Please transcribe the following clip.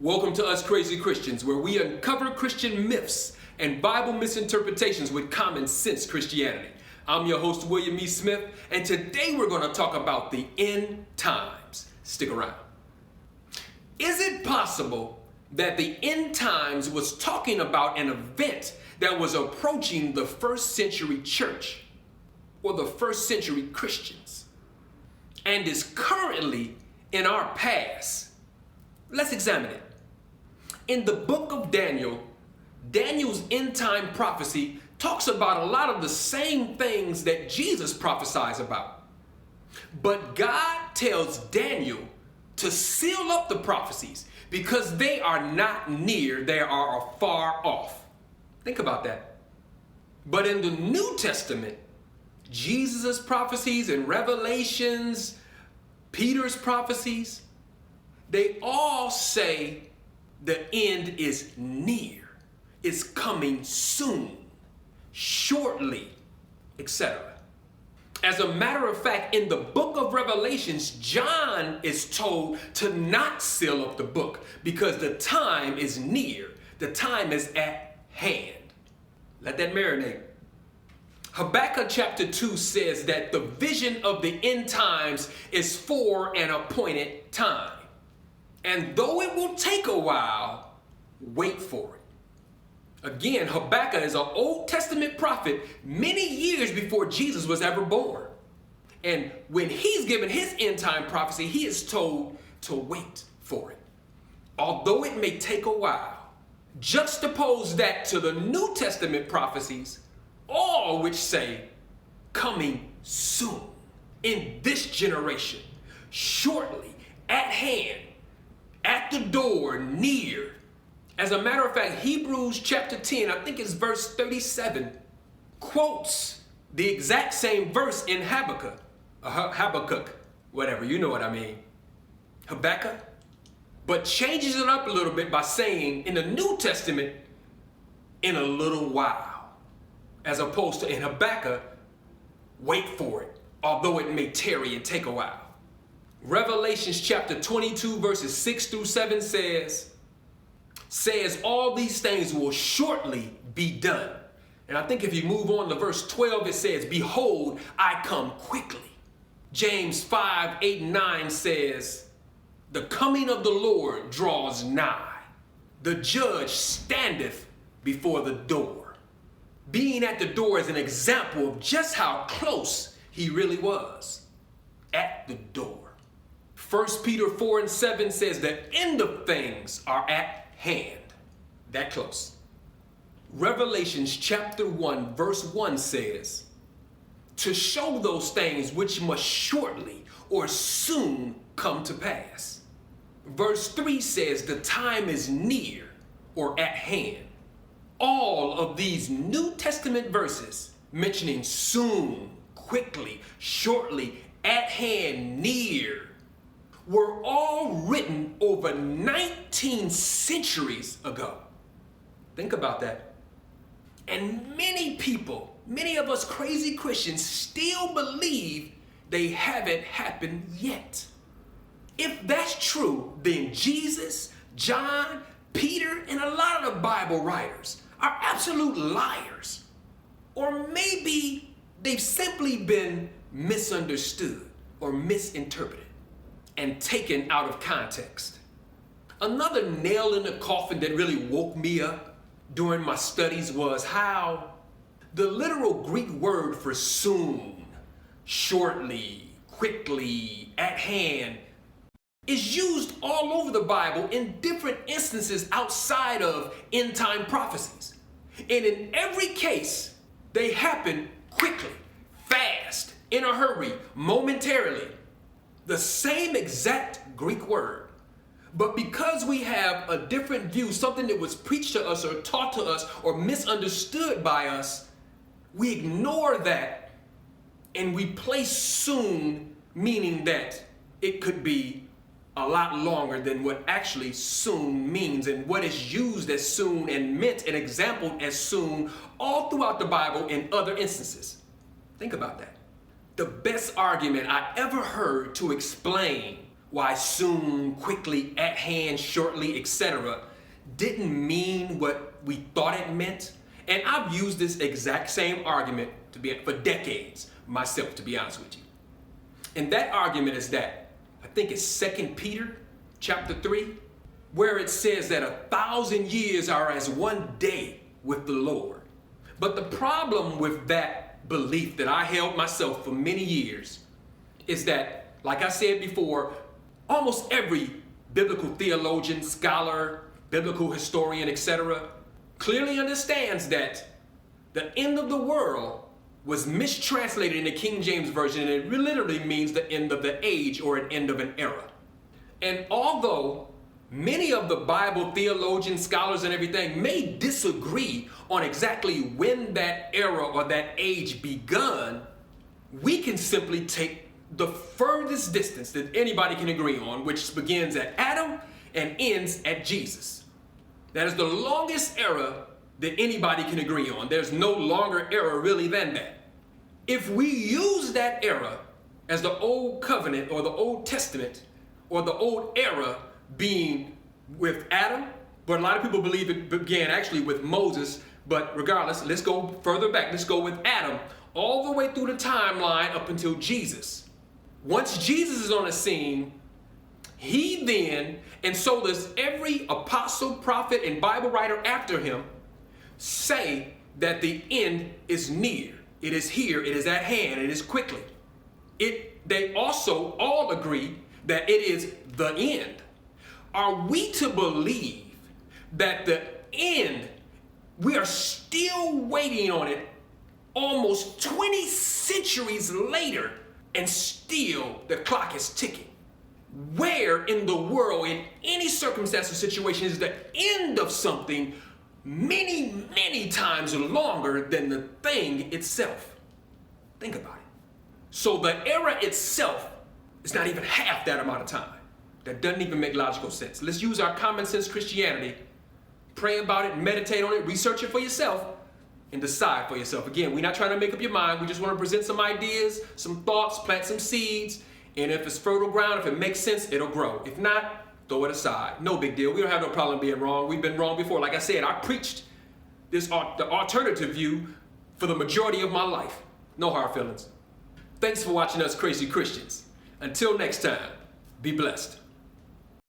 Welcome to Us Crazy Christians, where we uncover Christian myths and Bible misinterpretations with common sense Christianity. I'm your host, William E. Smith, and today we're going to talk about the end times. Stick around. Is it possible that the end times was talking about an event that was approaching the first century church or the first century Christians and is currently in our past? Let's examine it. In the book of Daniel, Daniel's end time prophecy talks about a lot of the same things that Jesus prophesies about. But God tells Daniel to seal up the prophecies because they are not near, they are far off. Think about that. But in the New Testament, Jesus' prophecies and Revelations, Peter's prophecies, they all say the end is near, it's coming soon, shortly, etc. As a matter of fact, in the book of Revelations, John is told to not seal up the book because the time is near, the time is at hand. Let that marinate. Habakkuk chapter 2 says that the vision of the end times is for an appointed time. And though it will take a while, wait for it. Again, Habakkuk is an Old Testament prophet many years before Jesus was ever born. And when he's given his end time prophecy, he is told to wait for it. Although it may take a while, juxtapose that to the New Testament prophecies, all which say coming soon, in this generation, shortly, at hand, at the door, near. As a matter of fact, Hebrews chapter 10, I think it's verse 37, quotes the exact same verse in Habakkuk, whatever, you know what I mean, Habakkuk, but changes it up a little bit by saying in the New Testament, in a little while, as opposed to in Habakkuk, wait for it, although it may tarry and take a while. Revelations chapter 22 verses 6 through 7 says all these things will shortly be done. And I think if you move on to verse 12, it says, behold, I come quickly. James 5, 8, and 9 says, the coming of the Lord draws nigh. The judge standeth before the door. Being at the door is an example of just how close he really was. At the door. 1 Peter 4 and 7 says the end of things are at hand. That close. Revelations chapter 1 verse 1 says, to show those things which must shortly or soon come to pass. Verse 3 says the time is near or at hand. All of these New Testament verses mentioning soon, quickly, shortly, at hand, near, were all written over 19 centuries ago. Think about that. And many people, many of us crazy Christians still believe they haven't happened yet. If that's true, then Jesus, John, Peter, and a lot of the Bible writers are absolute liars. Or maybe they've simply been misunderstood or misinterpreted and taken out of context. Another nail in the coffin that really woke me up during my studies was how the literal Greek word for soon, shortly, quickly, at hand, is used all over the Bible in different instances outside of end time prophecies. And in every case, they happen quickly, fast, in a hurry, momentarily. The same exact Greek word. But because we have a different view, something that was preached to us or taught to us or misunderstood by us, we ignore that and we place soon, meaning that it could be a lot longer than what actually soon means and what is used as soon and meant and exampled as soon all throughout the Bible in other instances. Think about that. The best argument I ever heard to explain why soon, quickly, at hand, shortly, etc., didn't mean what we thought it meant. And I've used this exact same argument for decades myself, to be honest with you. And that argument is that, I think it's 2 Peter chapter 3, where it says that 1,000 years are as one day with the Lord. But the problem with that belief that I held myself for many years is that, like I said before, almost every biblical theologian, scholar, biblical historian, etc., clearly understands that the end of the world was mistranslated in the King James Version, and it literally means the end of the age or an end of an era. And although many of the Bible theologians, scholars, and everything may disagree on exactly when that era or that age begun, we can simply take the furthest distance that anybody can agree on, which begins at Adam and ends at Jesus. That is the longest era that anybody can agree on. There's no longer era really than that. If we use that era as the Old Covenant or the Old Testament or the old era being with Adam, but a lot of people believe it began actually with Moses, but regardless, let's go further back. Let's go with Adam all the way through the timeline up until Jesus. Once Jesus is on the scene, he then, and so does every apostle, prophet, and Bible writer after him, say that the end is near. It is here, it is at hand, it is quickly. They also all agree that it is the end. Are we to believe that the end, we are still waiting on it almost 20 centuries later, and still the clock is ticking? Where in the world, in any circumstance or situation, is the end of something many, many times longer than the thing itself? Think about it. So the era itself is not even half that amount of time. That doesn't even make logical sense. Let's use our common sense Christianity, pray about it, meditate on it, research it for yourself, and decide for yourself. Again, we're not trying to make up your mind. We just want to present some ideas, some thoughts, plant some seeds, and if it's fertile ground, if it makes sense, it'll grow. If not, throw it aside. No big deal. We don't have no problem being wrong. We've been wrong before. Like I said, I preached the alternative view for the majority of my life. No hard feelings. Thanks for watching us Crazy Christians. Until next time, be blessed.